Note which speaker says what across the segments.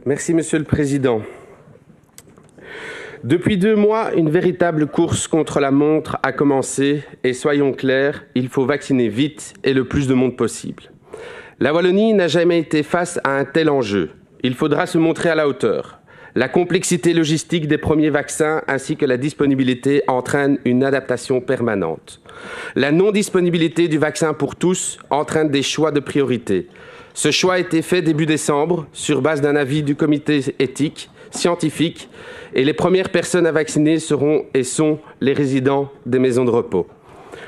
Speaker 1: Merci, Monsieur le Président. Depuis 2 mois, une véritable course contre la montre a commencé et soyons clairs, il faut vacciner vite et le plus de monde possible. La Wallonie n'a jamais été face à un tel enjeu. Il faudra se montrer à la hauteur. La complexité logistique des premiers vaccins ainsi que la disponibilité entraînent une adaptation permanente. La non-disponibilité du vaccin pour tous entraîne des choix de priorité. Ce choix a été fait début décembre sur base d'un avis du comité éthique, scientifique, et les premières personnes à vacciner seront et sont les résidents des maisons de repos.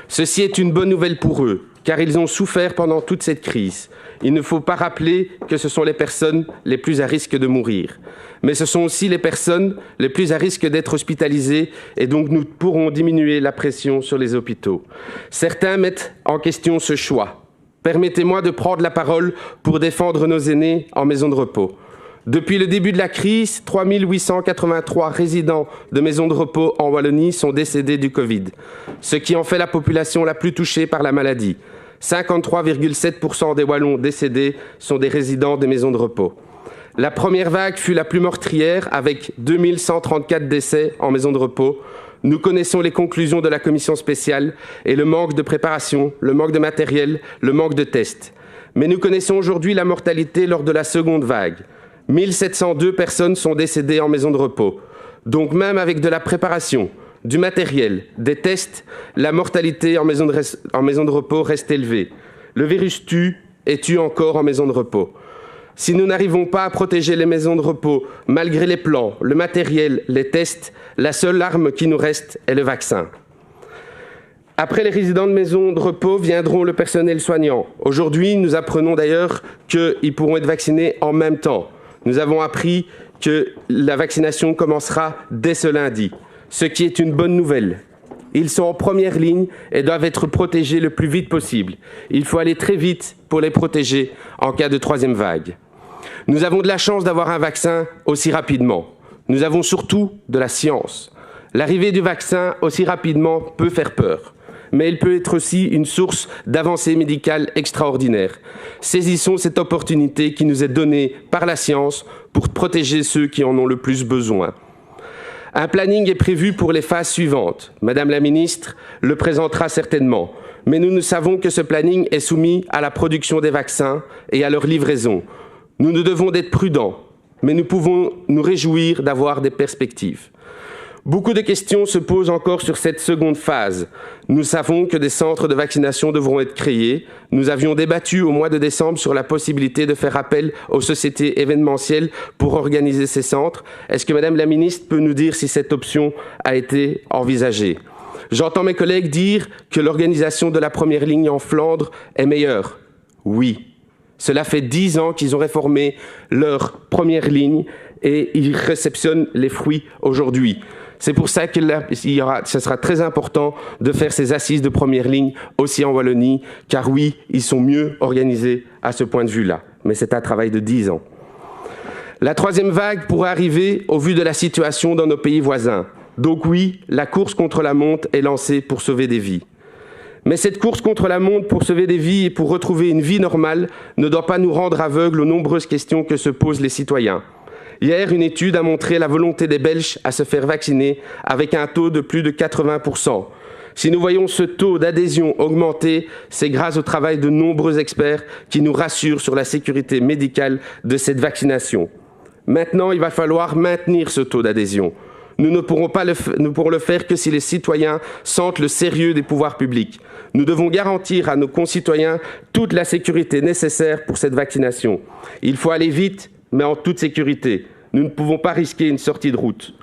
Speaker 1: Ceci est une bonne nouvelle pour eux, car ils ont souffert pendant toute cette crise. Il ne faut pas rappeler que ce sont les personnes les plus à risque de mourir. Mais ce sont aussi les personnes les plus à risque d'être hospitalisées et donc nous pourrons diminuer la pression sur les hôpitaux. Certains mettent en question ce choix. Permettez-moi de prendre la parole pour défendre nos aînés en maison de repos. Depuis le début de la crise, 3 883 résidents de maisons de repos en Wallonie sont décédés du Covid, ce qui en fait la population la plus touchée par la maladie. 53,7% des Wallons décédés sont des résidents des maisons de repos. La première vague fut la plus meurtrière avec 2134 décès en maison de repos. Nous connaissons les conclusions de la commission spéciale et le manque de préparation, le manque de matériel, le manque de tests. Mais nous connaissons aujourd'hui la mortalité lors de la seconde vague. 1702 personnes sont décédées en maison de repos. Donc même avec de la préparation, du matériel, des tests, la mortalité en maison de repos reste élevée. Le virus tue et tue encore en maison de repos. Si nous n'arrivons pas à protéger les maisons de repos, malgré les plans, le matériel, les tests, la seule arme qui nous reste est le vaccin. Après les résidents de maisons de repos viendront le personnel soignant. Aujourd'hui, nous apprenons d'ailleurs qu'ils pourront être vaccinés en même temps. Nous avons appris que la vaccination commencera dès ce lundi, ce qui est une bonne nouvelle. Ils sont en première ligne et doivent être protégés le plus vite possible. Il faut aller très vite pour les protéger en cas de troisième vague. Nous avons de la chance d'avoir un vaccin aussi rapidement. Nous avons surtout de la science. L'arrivée du vaccin aussi rapidement peut faire peur, mais il peut être aussi une source d'avancées médicales extraordinaires. Saisissons cette opportunité qui nous est donnée par la science pour protéger ceux qui en ont le plus besoin. Un planning est prévu pour les phases suivantes. Madame la ministre le présentera certainement, mais nous savons que ce planning est soumis à la production des vaccins et à leur livraison. Nous devons être prudents, mais nous pouvons nous réjouir d'avoir des perspectives. Beaucoup de questions se posent encore sur cette seconde phase. Nous savons que des centres de vaccination devront être créés. Nous avions débattu au mois de décembre sur la possibilité de faire appel aux sociétés événementielles pour organiser ces centres. Est-ce que Madame la ministre peut nous dire si cette option a été envisagée? J'entends mes collègues dire que l'organisation de la première ligne en Flandre est meilleure. Oui. Cela fait 10 ans qu'ils ont réformé leur première ligne et ils réceptionnent les fruits aujourd'hui. C'est pour ça que ce sera très important de faire ces assises de première ligne aussi en Wallonie, car oui, ils sont mieux organisés à ce point de vue-là. Mais c'est un travail de 10 ans. La troisième vague pourrait arriver au vu de la situation dans nos pays voisins. Donc oui, la course contre la montre est lancée pour sauver des vies. Mais cette course contre la montre pour sauver des vies et pour retrouver une vie normale ne doit pas nous rendre aveugles aux nombreuses questions que se posent les citoyens. Hier, une étude a montré la volonté des Belges à se faire vacciner avec un taux de plus de 80%. Si nous voyons ce taux d'adhésion augmenter, c'est grâce au travail de nombreux experts qui nous rassurent sur la sécurité médicale de cette vaccination. Maintenant, il va falloir maintenir ce taux d'adhésion. Nous ne pourrons le faire que si les citoyens sentent le sérieux des pouvoirs publics. Nous devons garantir à nos concitoyens toute la sécurité nécessaire pour cette vaccination. Il faut aller vite, mais en toute sécurité. Nous ne pouvons pas risquer une sortie de route.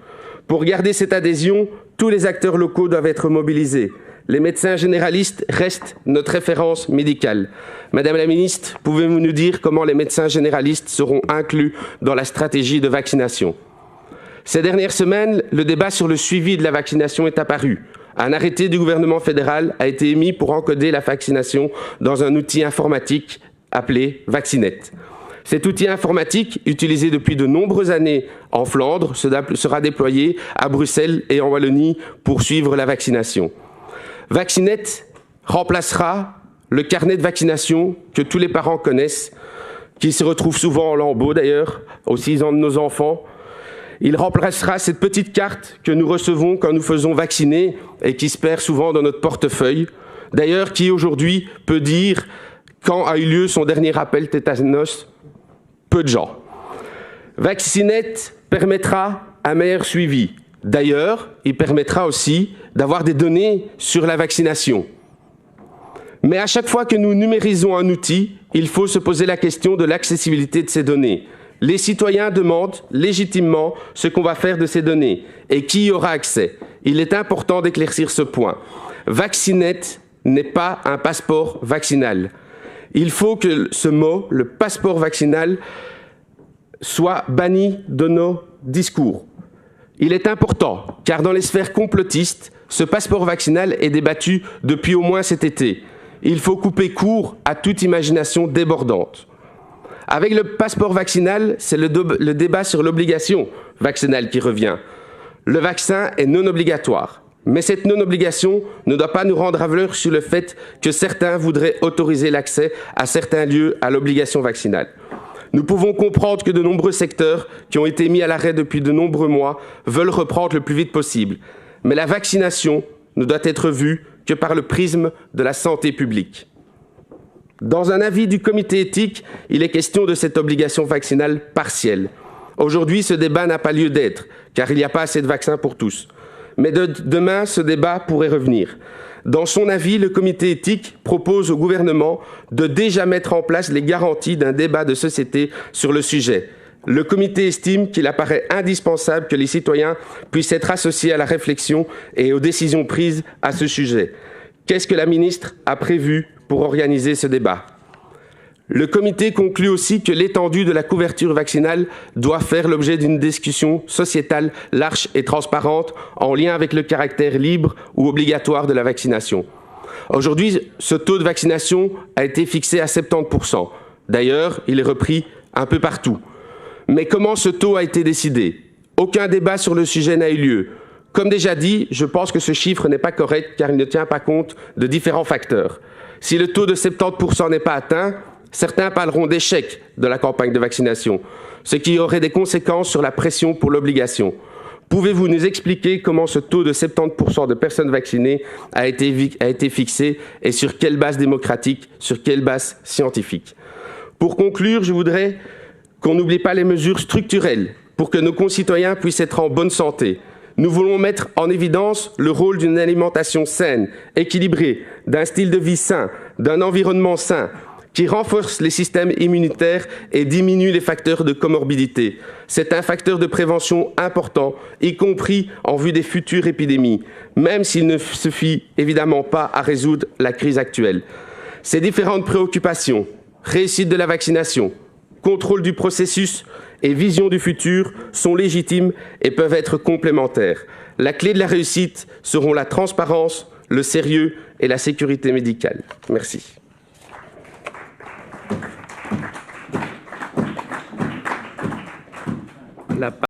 Speaker 1: Pour garder cette adhésion, tous les acteurs locaux doivent être mobilisés. Les médecins généralistes restent notre référence médicale. Madame la ministre, pouvez-vous nous dire comment les médecins généralistes seront inclus dans la stratégie de vaccination ? Ces dernières semaines, le débat sur le suivi de la vaccination est apparu. Un arrêté du gouvernement fédéral a été émis pour encoder la vaccination dans un outil informatique appelé Vaccinet. Cet outil informatique, utilisé depuis de nombreuses années en Flandre, sera déployé à Bruxelles et en Wallonie pour suivre la vaccination. Vaccinet remplacera le carnet de vaccination que tous les parents connaissent, qui se retrouve souvent en lambeaux d'ailleurs, aux 6 ans de nos enfants. Il remplacera cette petite carte que nous recevons quand nous faisons vacciner et qui se perd souvent dans notre portefeuille. D'ailleurs, qui aujourd'hui peut dire quand a eu lieu son dernier rappel tétanos? Peu de gens. Vaccinet permettra un meilleur suivi. D'ailleurs, il permettra aussi d'avoir des données sur la vaccination. Mais à chaque fois que nous numérisons un outil, il faut se poser la question de l'accessibilité de ces données. Les citoyens demandent légitimement ce qu'on va faire de ces données et qui y aura accès. Il est important d'éclaircir ce point. Vaccinet n'est pas un passeport vaccinal. Il faut que ce mot, le passeport vaccinal, soit banni de nos discours. Il est important, car dans les sphères complotistes, ce passeport vaccinal est débattu depuis au moins cet été. Il faut couper court à toute imagination débordante. Avec le passeport vaccinal, c'est le débat sur l'obligation vaccinale qui revient. Le vaccin est non obligatoire, mais cette non-obligation ne doit pas nous rendre aveugles sur le fait que certains voudraient autoriser l'accès à certains lieux à l'obligation vaccinale. Nous pouvons comprendre que de nombreux secteurs qui ont été mis à l'arrêt depuis de nombreux mois veulent reprendre le plus vite possible. Mais la vaccination ne doit être vue que par le prisme de la santé publique. Dans un avis du comité éthique, il est question de cette obligation vaccinale partielle. Aujourd'hui, ce débat n'a pas lieu d'être, car il n'y a pas assez de vaccins pour tous. Mais demain, ce débat pourrait revenir. Dans son avis, le comité éthique propose au gouvernement de déjà mettre en place les garanties d'un débat de société sur le sujet. Le comité estime qu'il apparaît indispensable que les citoyens puissent être associés à la réflexion et aux décisions prises à ce sujet. Qu'est-ce que la ministre a prévu pour organiser ce débat? Le comité conclut aussi que l'étendue de la couverture vaccinale doit faire l'objet d'une discussion sociétale large et transparente en lien avec le caractère libre ou obligatoire de la vaccination. Aujourd'hui, ce taux de vaccination a été fixé à 70%. D'ailleurs, il est repris un peu partout. Mais comment ce taux a été décidé? Aucun débat sur le sujet n'a eu lieu. Comme déjà dit, je pense que ce chiffre n'est pas correct car il ne tient pas compte de différents facteurs. Si le taux de 70% n'est pas atteint, certains parleront d'échec de la campagne de vaccination, ce qui aurait des conséquences sur la pression pour l'obligation. Pouvez-vous nous expliquer comment ce taux de 70% de personnes vaccinées a été fixé et sur quelle base démocratique, sur quelle base scientifique? Pour conclure, je voudrais qu'on n'oublie pas les mesures structurelles pour que nos concitoyens puissent être en bonne santé. Nous voulons mettre en évidence le rôle d'une alimentation saine, équilibrée, d'un style de vie sain, d'un environnement sain, qui renforce les systèmes immunitaires et diminue les facteurs de comorbidité. C'est un facteur de prévention important, y compris en vue des futures épidémies, même s'il ne suffit évidemment pas à résoudre la crise actuelle. Ces différentes préoccupations, réussite de la vaccination, contrôle du processus et vision du futur sont légitimes et peuvent être complémentaires. La clé de la réussite seront la transparence, le sérieux et la sécurité médicale. Merci.